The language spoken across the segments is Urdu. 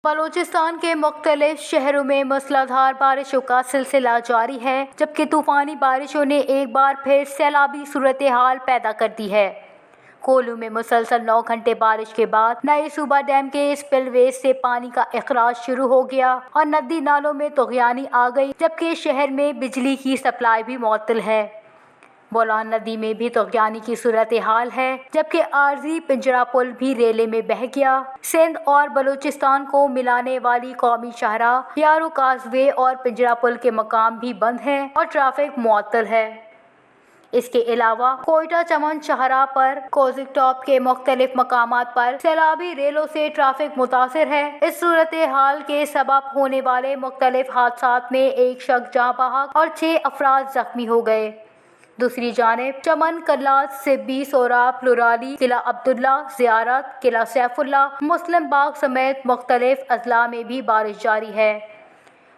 بلوچستان کے مختلف شہروں میں موسلادھار بارشوں کا سلسلہ جاری ہے، جبکہ طوفانی بارشوں نے ایک بار پھر سیلابی صورتحال پیدا کر دی ہے۔ کولو میں مسلسل 9 گھنٹے بارش کے بعد نئے صوبہ ڈیم کے اسپل ویز سے پانی کا اخراج شروع ہو گیا اور ندی نالوں میں طغیانی آ گئی، جبکہ شہر میں بجلی کی سپلائی بھی معطل ہے۔ بولان ندی میں بھی طغیانی کی صورتحال ہے، جبکہ عارضی پنجرا پل بھی ریلے میں بہہ گیا۔ سندھ اور بلوچستان کو ملانے والی قومی شاہراہ یارو کازوے اور پنجرا پل کے مقام بھی بند ہیں اور ٹریفک معطل ہے۔ اس کے علاوہ کوئٹہ چمن شاہراہ پر کوزک ٹاپ کے مختلف مقامات پر سیلابی ریلوں سے ٹریفک متاثر ہے۔ اس صورتحال کے سبب ہونے والے مختلف حادثات میں ایک شخص جاں بحق اور 6 افراد زخمی ہو گئے۔ دوسری جانب چمن، کلات، سبی، سوراب، پلورالی، قلعہ عبداللہ، زیارت، قلعہ سیف اللہ، مسلم باغ سمیت مختلف اضلاع میں بھی بارش جاری ہے۔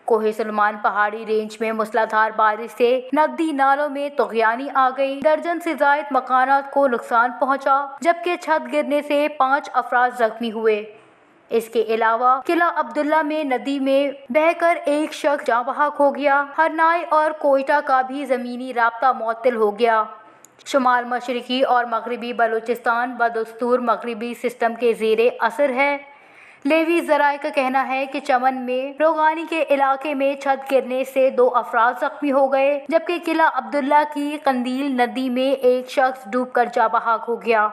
کوہ سلیمان پہاڑی رینج میں موسلادھار بارش سے ندی نالوں میں طغیانی آ گئی، درجن سے زائد مکانات کو نقصان پہنچا، جبکہ چھت گرنے سے 5 افراد زخمی ہوئے۔ اس کے علاوہ قلعہ عبداللہ میں ندی میں بہہ کر ایک شخص جاں بحق ہو گیا۔ ہرنائی اور کوئٹہ کا بھی زمینی رابطہ معطل ہو گیا۔ شمال مشرقی اور مغربی بلوچستان بدستور مغربی سسٹم کے زیر اثر ہے۔ لیوی ذرائع کا کہنا ہے کہ چمن میں روغانی کے علاقے میں چھت گرنے سے 2 افراد زخمی ہو گئے، جبکہ قلعہ عبداللہ کی قندیل ندی میں ایک شخص ڈوب کر جاں بحق ہو گیا۔